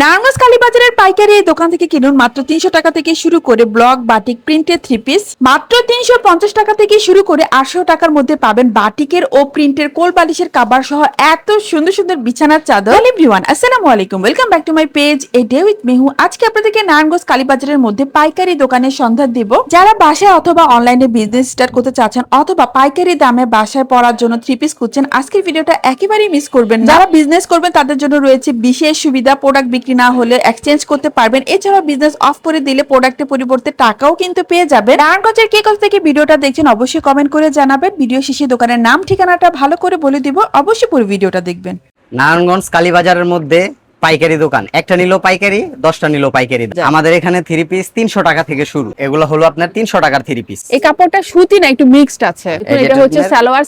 নারায়ণগঞ্জ কালীবাজারের পাইকারি এই দোকান থেকে কিনুন মাত্র 300 টাকা থেকে শুরু করে ব্লক বাটিক প্রিন্টের 3 পিস মাত্র 350 টাকা থেকে শুরু করে 800 টাকার মধ্যে পাবেন বাটিকের ও প্রিন্টের কোল বালিশের কভার সহ এত সুন্দর সুন্দর বিছানার চাদর। হ্যালো এভরিওয়ান, আসসালামু আলাইকুম, welcome back to my page a day with Mehu. আজকে আপনাদেরকে নারায়ণগঞ্জ কালীবাজারের মধ্যে পাইকারি দোকানের সন্ধান দিব। যারা বাসায় অথবা অনলাইনে বিজনেস স্টার্ট করতে চাচ্ছেন অথবা পাইকারি দামে বাসায় পরার জন্য 3 পিস খুঁজছেন, আজকের ভিডিওটা একেবারেই মিস করবেন না। যারা বিজনেস করবেন তাদের জন্য রয়েছে বিশেষ সুবিধা, প্রোডাক্ট বিক্রি না হলে এক্সচেঞ্জ করতে পারবেন। এছাড়াও বিজনেস অফ করে দিলে প্রোডাক্টের পরিবর্তে টাকাও কিন্তু পেয়ে যাবেন। নারায়ণগঞ্জের কে কোথা থেকে ভিডিওটা দেখছেন অবশ্যই কমেন্ট করে জানাবেন। ভিডিও শেষে দোকানের নাম ঠিকানাটা ভালো করে বলে দিব, অবশ্যই পুরো ভিডিওটা দেখবেন। নারায়ণগঞ্জ কালীবাজারের মধ্যে পাইকারি দোকান, একটা নিলো পাইকারি, 10টা নিলো পাইকারি। আমাদের এখানে 3 পিস 300 টাকা থেকে শুরু। এগুলো হলো আপনার 300 টাকার 3 পিস। এই কাপড়টা সুতি না, একটু মিক্সড আছে। এটা হচ্ছে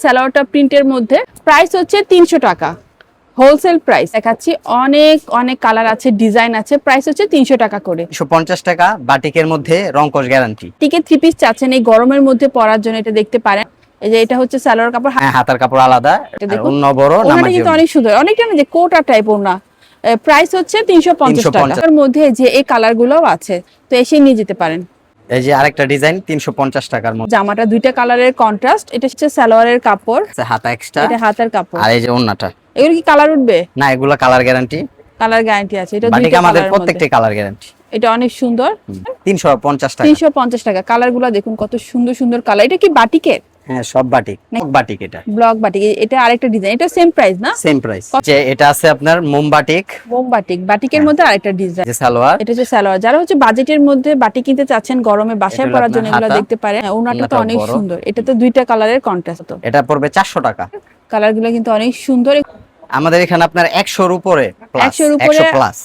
সালোয়ারটা প্রিন্টের মধ্যে। প্রাইস হচ্ছে 300 টাকা, হোলসেল প্রাইস দেখাচ্ছি। অনেক অনেক কালার আছে, ডিজাইন আছে। প্রাইস হচ্ছে 300 টাকা করে। 150 টাকা বাটিকের মধ্যে রংকশ গ্যারান্টি। টিকে 3 পিস চাচ্ছেন এই গরমের মধ্যে পরার জন্য, এটা দেখতে পারেন। এই যে এটা হচ্ছে সালোয়ার কাপড়, হ্যাঁ হাতার কাপড় আলাদা, অন্য বড় ওনাটা নামাজি। কিন্তু অনেক সুন্দর, অনেকটা না যে কোটা টাইপ ওনা। প্রাইস হচ্ছে 350 টাকা। এর মধ্যে যে এই কালার গুলোও আছে, তো এসে নিয়ে যেতে পারেন। এই যে আরেকটা ডিজাইন 350 টাকার মধ্যে। জামাটা দুইটা কালারের কন্ট্রাস্ট। এটা হচ্ছে সালোয়ারের কাপড়, হাতা এক্সট্রা, এটা হাতের কাপড়। আর এই যে ওন্নাটা। এগুলো কি কালার উঠবে? না, এগুলো কালার গ্যারান্টি। কালার গ্যারান্টি আছে। এটা বাটিক দুইটা আমাদের কালারের প্রত্যেকটা মধ্যে। Colour guarantee. এটা অনেক সুন্দর। 350 টাকা। 350 টাকা। কালার গুলো দেখুন কত সুন্দর সুন্দর কালার। এটা কি বাটিকের? হ্যাঁ সব বাটিক, বাটিক এটা। Block batik. এটা আরেকটা ডিজাইন, এটা সেম প্রাইস না? Same price. যে এটা আছে আপনার মোম বাটিক। মোম বাটিক, বাটিকের মধ্যে আরেকটা ডিজাইন। যে সালোয়ার, এটা হচ্ছে সালোয়ার। যারা হচ্ছে বাজেটের মধ্যে বাটিক কিনতে চাচ্ছেন গরমে বাসায় পরার জন্য, এগুলো দেখতে পারেন। ওনাটা তো অনেক সুন্দর। এটা তো দুইটা কালারের কন্ট্রাস্ট। এটা পড়বে 400 টাকা। কালার গুলো কিন্তু অনেক সুন্দর। আমাদের এখানে আপনার 100 এর উপরে, 100 এর উপরে 100 প্লাস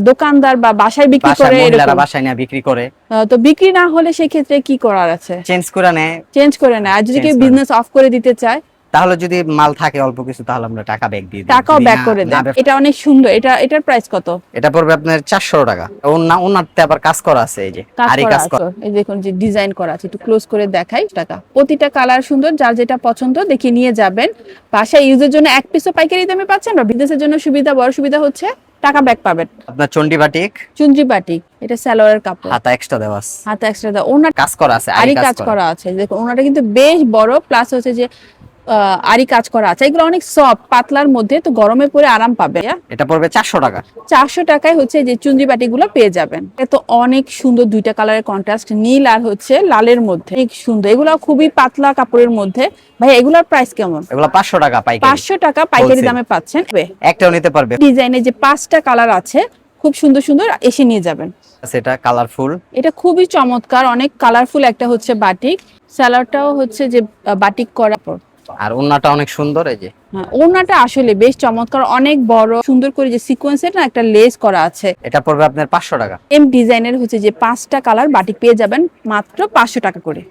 দোকানদার বা বাসায় বিক্রি করে, মহিলারা এরকম বাসায় নিয়ে বিক্রি করে। তো বিক্রি না হলে সেই ক্ষেত্রে কি করার আছে? চেঞ্জ করে নেয়। চেঞ্জ করে না। আর যদি কেউ বিজনেস অফ করে দিতে চায়, তাহলে যদি মাল থাকে অল্প কিছু, তাহলে আমরা টাকা ব্যাক দিয়ে দিই। টাকাও ব্যাক করে দেন। এটা অনেক সুন্দর। এটার প্রাইস কত? এটা পড়বে আপনার 400 টাকা। ওনাতে আবার কাজ করা আছে, এই যে আরি কাজ করা। এই দেখুন যে ডিজাইন করা আছে, একটু ক্লোজ করে দেখাই। টাকা প্রতিটা কালার সুন্দর, যার যেটা পছন্দ দেখে নিয়ে যাবেন। বাসায় ইউজের জন্য এক পিসও পাইকারি দামে পাচ্ছেন, বা বিজনেসের জন্য সুবিধা, বড় সুবিধা হচ্ছে টাকা ব্যাক পাবেন। আপনার চন্ডি বাটিক, চুনরি বাটিক। এটা সালোয়ারের কাপড়, হাতা এক্সট্রা দেওয়া আছে, হাতে এক্সট্রা দাও। ওনার কাজ করা আছে, আরি কাজ করা আছে। দেখুন ওনাটা কিন্তু বেশ বড়, প্লাস হচ্ছে যে আরি কাজ করা আছে। এগুলো অনেক সফট, পাতলার মধ্যে, তো গরমে পরে আরাম পাবে। এটা পড়বে 400 টাকা। 400 টাকায় হচ্ছে যে চুনরি বাটি গুলো পেয়ে যাবেন। এটা তো অনেক সুন্দর, দুইটা কালারের কন্ট্রাস্ট, নীল আর হচ্ছে লালের মধ্যে। অনেক সুন্দর। এগুলো খুবই পাতলা কাপড়ের মধ্যে। ভাই এগুলোর প্রাইস কেমন? এগুলো 500 টাকা পাইকারি। 500 টাকা পাইকারি দামে পাচ্ছেন। একটাও নিতে পারবে। ডিজাইনে যে 5টা কালার আছে, খুব সুন্দর সুন্দর, এসে নিয়ে যাবেন। সেটা কালারফুল, এটা খুবই চমৎকার, অনেক কালারফুল। একটা হচ্ছে বাটিক, সালোয়ারটাও হচ্ছে যে বাটিক করা। আর ওন্নাটা অনেক সুন্দর। এই যে ওড়নাটা আসলে বেশ চমৎকার, অনেক বড়, সুন্দর করে যে সিকোয়েন্সের না একটা লেস করা আছে। এটা পড়বে আপনার 500 টাকা। এম ডিজাইনের হচ্ছে যে 5টা কালার বাটিক পেয়ে যাবেন মাত্র 500 টাকা করে।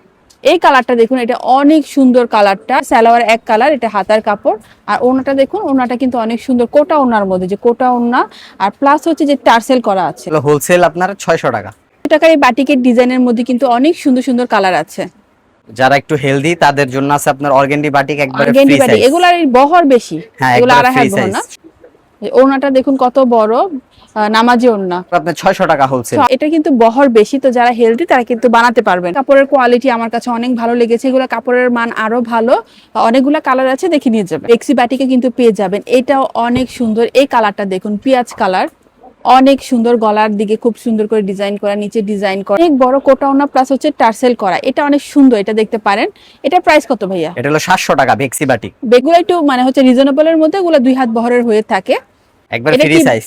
এই কালারটা দেখুন, এটা অনেক সুন্দর কালারটা। সালোয়ার এক কালার, এটা হাতার কাপড়। আর ওড়নাটা দেখুন, ওড়নাটা কিন্তু অনেক সুন্দর, কোটা ওড়নার মধ্যে, যে কোটা ওড়না, আর প্লাস হচ্ছে যে টার্সেল করা আছে। হোলসেল আপনার 600 টাকা। টাকার এই বাটিকের ডিজাইনের মধ্যে কিন্তু অনেক সুন্দর সুন্দর কালার আছে। যারা একটু হেলদি তাদের জন্য আছে আপনার অর্গানডি বাটিক, একবারে অর্গানডি ফ্রি বাটিক। সাইজ। এগুলার বহর বেশি, হ্যাঁ, এগুলো একবারে 2.5 হাত free বহর না। size। ওড়নাটা দেখুন কত বড়, নামাজি ওড়না। আপনার 600 টাকা হোলসেল। এটা কিন্তু বহর বেশি, তো যারা হেলদি তারা কিন্তু বানাতে পারবেন। কাপড়ের কোয়ালিটি আমার কাছে অনেক ভালো লেগেছে। এগুলো কাপড়ের মান আরো ভালো। অনেকগুলো কালার আছে, দেখে নিয়ে যাবেন। বেক্সি বাটিকে কিন্তু পেয়ে যাবেন। এটাও অনেক সুন্দর। এই কালারটা দেখুন, পেঁয়াজ কালার, অনেক সুন্দর। গলার দিকে খুব সুন্দর করে ডিজাইন করা, নিচে ডিজাইন করা, অনেক বড় কোটা ওড়না, প্লাস হচ্ছে টার্সেল করা। এটা অনেক সুন্দর, এটা দেখতে পারেন। এটা প্রাইস কত ভাইয়া? এটা হলো 700 টাকা বেক্সি বাটিক। বেগুলো একটু মানে হচ্ছে রিজনেবল এর মধ্যে, এগুলো 2 হাত বহরের হয়ে থাকে। একবার এটা ফ্রি কি সাইজ।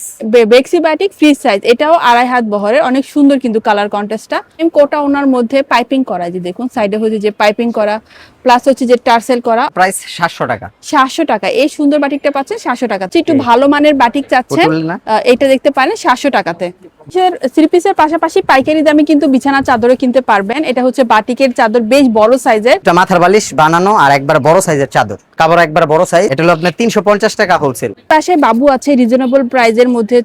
বেক্সি বাটিক ফ্রি সাইজ। এটাও 2.5 হাত বহরের, অনেক সুন্দর কিন্তু কালার কন্ট্রাস্টটা। কোটা ওনার মধ্যে পাইপিং করা, যে দেখুন সাইডে হচ্ছে যে পাইপিং করা, প্লাস হচ্ছে যে টার্সেল করা। প্রাইস 700 টাকা। 700 টাকা। এই সুন্দর বাটিকটা পাচ্ছেন 700 টাকা। একটু ভালো মানের বাটিক চাচ্ছেন, এটা দেখতে পারেন 700 টাকাতে। থ্রি পিসের পাশাপাশি পাইকারি দামে কিন্তু বিছানা চাদরও কিনতে পারবেন। এটা হচ্ছে বাটিকের চাদর, বেশ বড় সাইজের। এটা মাথার বালিশ বানানো, আর একবার বড় সাইজের চাদর, কাপড় একবার বড় সাইজ। এটা হলো আপনার 350 টাকা হোলসেল। পাশে বাবু আছে, রিজনেবল প্রাইজের মধ্যে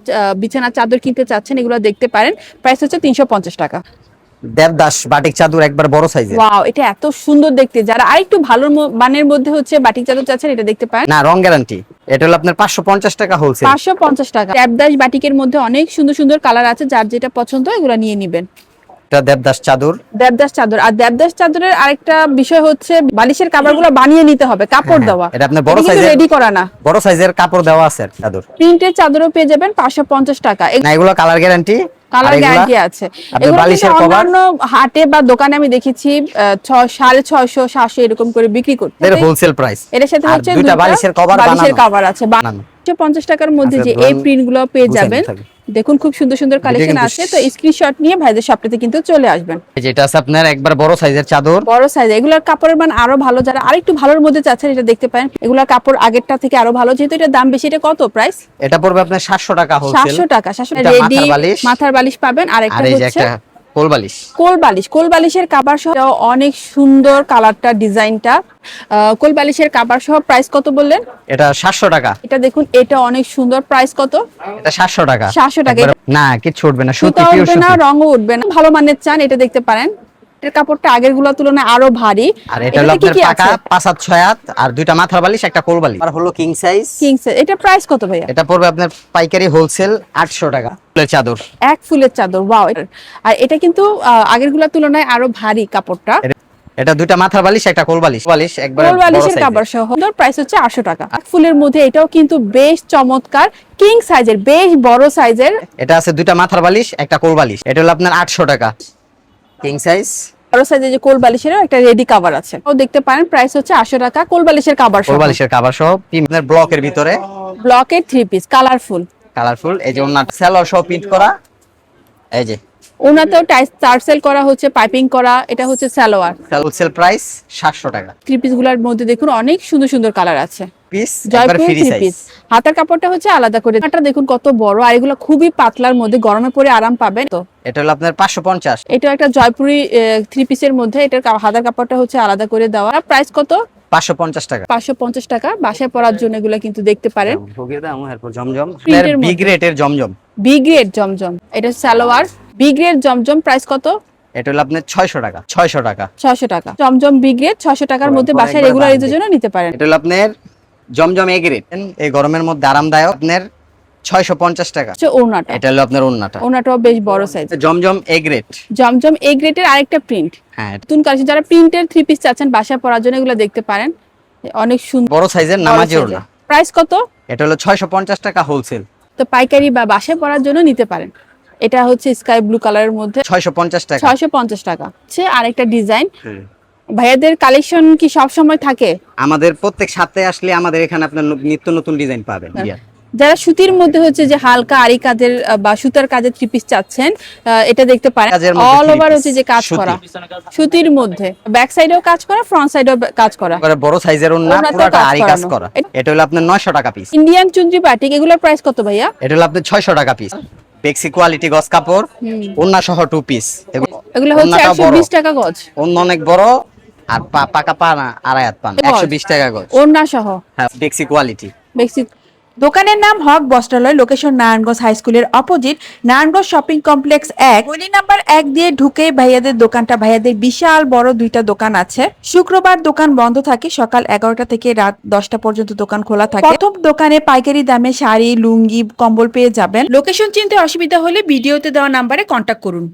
বিছানা চাদর কিনতে চাচ্ছেন, এগুলো দেখতে পারেন। প্রাইস হচ্ছে 350 টাকা। দেবদাস বাটিক চাদর একবার বড় সাইজের। ওয়াও, এটা এত সুন্দর দেখতে। যারা আরেকটু ভালো মানের মধ্যে হচ্ছে বাটিক চাদর চাচ্ছেন, এটা দেখতে পারেন। না, রং গ্যারান্টি। এটা হলো আপনার 550 টাকা হোলসেল। 550 টাকা। দেবদাস বাটিকের মধ্যে অনেক সুন্দর সুন্দর কালার আছে, যার যেটা পছন্দ এগুলো নিয়ে নেবেন। এটা দেবদাস চাদর। দেবদাস চাদর। আর দেবদাস চাদরের আরেকটা বিষয় হচ্ছে বালিশের কাভারগুলো বানিয়ে নিতে হবে, কাপড় দেওয়া। এটা আপনার বড় কিন্তু সাইজের, রেডি করা না। বড় সাইজের কাপড় দেওয়া আছে চাদর। প্রিন্টের চাদরও পেয়ে যাবেন 550 টাকা। না, এগুলো কালার গ্যারান্টি। কালার গ্যারান্টি আছে। এগুলো বালিশের কিন্তু কভার অন্যান্য হাটে বা দোকানে আমি দেখেছি 650 700 এরকম করে বিক্রি করতে। এর হোলসেল প্রাইস। এর সাথে আর হচ্ছে দুইটা বালিশের কভার বালিশের কভার আছে। বানানো। 50 টাকার মধ্যে আচ্ছা, যে এই প্রিন্ট গুলো পেয়ে যাবেন। দেখুন খুব সুন্দর সুন্দর কালেকশন কিন্তু আছে। তো স্ক্রিনশট নিয়ে ভাইদের শপটাতে কিন্তু চলে আসবেন। এই যে এটা আছে আপনার একবার বড় সাইজের চাদর। বড় সাইজ। এগুলোর কাপড়ের মান আরো ভালো, যারা আরেকটু ভালোর মধ্যে চাচ্ছেন এটা দেখতে পারেন। এগুলোর কাপড় আগেরটা থেকে আরো ভালো, যেহেতু এটা দাম বেশি। এটা কত প্রাইস? এটা পড়বে আপনার 700 টাকা হোলসেল। 700 টাকা। 700 এটা রেডি মাথার বালিশ। মাথার বালিশ পাবেন। আর একটা আর এই যে হচ্ছে একটা কোল বালিশ। কোল বালিশ। কোল বালিশের কাভার সহ অনেক সুন্দর কালারটা, ডিজাইনটা। কোল বালিশের কাভার সহ প্রাইস কত বললেন? এটা 700 টাকা। এটা দেখুন, এটা অনেক সুন্দর। প্রাইস কত? এটা 700 টাকা। 700 টাকা। না, কিছু উঠবে না, সুতি, সুতা পিওর উঠবে না, সুতি। রঙও উঠবে না। ভালো মানের চান এটা দেখতে পারেন। এর কাপড়টা আগের গুলোর তুলনায় আরো ভারী। আর এটা হলো এটাতে কি আপনার কি পাকা আছে? 5 হাত 6 হাত আর দুইটা মাথার বালিশ, একটা কোল বালিশ। আর হলো কিং সাইজ। King size. এটা প্রাইস কত ভাইয়া? এটা পড়বে আপনার পাইকারি হোলসেল 800 টাকা। ফুলের চাদর। এক ফুলের চাদর। ওয়াও। আর এটা কিন্তু আগের গুলোর তুলনায় আরো ভারী কাপড়টা। এটা দুইটা মাথার বালিশ, একটা কোল বালিশ। বালিশ একবার কোল বালিশের কাভার সহ প্রাইস হচ্ছে 800 টাকা। এক ফুলের মধ্যে এটাও কিন্তু বেশ চমৎকার, কিং সাইজের, বেশ বড় সাইজের। এটা আছে দুইটা মাথার বালিশ, একটা কোল বালিশ। এটা হলো আপনার 800 টাকা কিং সাইজ। বড় সাইজের যে কোল বালিশেরও একটা রেডি কাভার আছে, ও দেখতে পারেন। প্রাইস হচ্ছে 800 টাকা কোল বালিশের কাভার কোল সহ। বালিশের কভার সহ আপনার ব্লকের ভিতরে ব্লকের 3 পিস, কালারফুল। কালারফুল। এই যে ওন্নাটা সেলর সহ প্রিন্ট করা। এই যে ওনাতেও টার্সেল করা হচ্ছে, পাইপিং করা। এটা হচ্ছে সালোয়ার। হোলসেল প্রাইস 700 টাকা। 3 পিস গুলার মধ্যে দেখুন অনেক সুন্দর সুন্দর কালার আছে। পিস একবার জয়পুর ফ্রি 3 সাইজ। পিস। হাতার কাপড়টা হচ্ছে আলাদা করে। এটা দেখুন কত বড়, আর এগুলো খুবই পাতলার মধ্যে, গরমে পরে আরাম পাবেন। তো এটা হলো আপনার 550। এটা একটা জয়পুরি 3 পিসের মধ্যে। এটার হাতার কাপড়টা হচ্ছে আলাদা করে দেওয়া। প্রাইস কত? 550 টাকা। 550 টাকা। বাসায় পরার জন্য এগুলো কিন্তু দেখতে পারেন। ভোগের দাম এরপর জমজম। প্রিন্টের বি গ্রেডের জমজম। বি গ্রেড জমজম। এটা সালোয়ার। বি গ্রেড জমজম প্রাইস কত? এটা হলো আপনার 600 টাকা। 600 টাকা। 600 টাকা। জমজম বি গ্রেড 600 টাকার মধ্যে বাসায় একবার রেগুলার দাম ইউজের জন্য নিতে পারেন। এটা হলো আপনার জমজম এ গ্রেড। এই গরমের মধ্যে আরামদায়ক। আপনার 650 টাকা। হচ্ছে ওড়নাটা। এটা হলো আপনার ওন্নাটা। ওড়নাটাও বেশ বড় সাইজ। Zamzam A grade. জমজম এ গ্রেডের আরেকটা প্রিন্ট। হ্যাঁ, নতুন কালেকশন, যারা প্রিন্টের 3 পিস চাচ্ছেন বাসায় পরার জন্য এগুলো দেখতে পারেন। অনেক সুন্দর বড় সাইজের নামাজি ওড়না। প্রাইস কত? এটা হলো 650 টাকা হোলসেল। তো পাইকারি বা বাসায় পরার জন্য নিতে পারেন। এটা হচ্ছে স্কাই ব্লু কালারের মধ্যে 650 টাকা। 650 টাকা। হচ্ছে আরেকটা ডিজাইন। হ্যাঁ। ভাইয়াদের কালেকশন কি সব সময় থাকে? আমাদের প্রত্যেক সপ্তাহে আসলে আমাদের এখানে আপনার নিত্য নতুন ডিজাইন পাবেন। যারা সুতির মধ্যে হচ্ছে যে হালকা আরি কাজের বা সুতার কাজের 3 পিস চাচ্ছেন, এটা দেখতে পারেন। কাজের মধ্যে অল three ওভার piece, হচ্ছে যে কাজ সুতি। করা, সুতির মধ্যে ব্যাক সাইডেও কাজ করা, ফ্রন্ট সাইডেও কাজ করা। এবারে বড় সাইজের ওন্না ওড়নাতেও পুরোটা কাজ আরি কাজ করানো। করা। এটা হলো আপনার 900 টাকা পিস। ইন্ডিয়ান চুনরি বাটিক, এগুলোর প্রাইস কত ভাইয়া? এটা হলো আপনার 600 টাকা পিস। বেক্সি কোয়ালিটি গস কাপড়, ওন্না সহ 2 পিস। এগুলো হচ্ছে 120 টাকা গজ। ওন্না অনেক বড় আর পাকা পা না আড়াই হাত পান। 120 টাকা গজ। ওড়না সহ। হ্যাঁ, বেক্সি কোয়ালিটি। বেসিক। দোকানের নাম হক বস্ত্রালয়, লোকেশন নারায়ণগঞ্জ হাই স্কুলের অপোজিট, নারায়ণগঞ্জ শপিং কমপ্লেক্স 1, গলি নাম্বার 1 দিয়ে ঢুকে ভাইয়াদের দোকানটা। ভাইয়াদের বিশাল বড় 2টা দোকান আছে। শুক্রবার দোকান বন্ধ থাকে, সকাল 11টা থেকে রাত 10টা পর্যন্ত দোকান খোলা থাকে। প্রথম দোকানে পাইকারি দামে শাড়ি, লুঙ্গি, কম্বল পেয়ে যাবেন। লোকেশন চিনতে অসুবিধা হলে ভিডিওতে দেওয়া নাম্বারে কন্ট্যাক্ট করুন।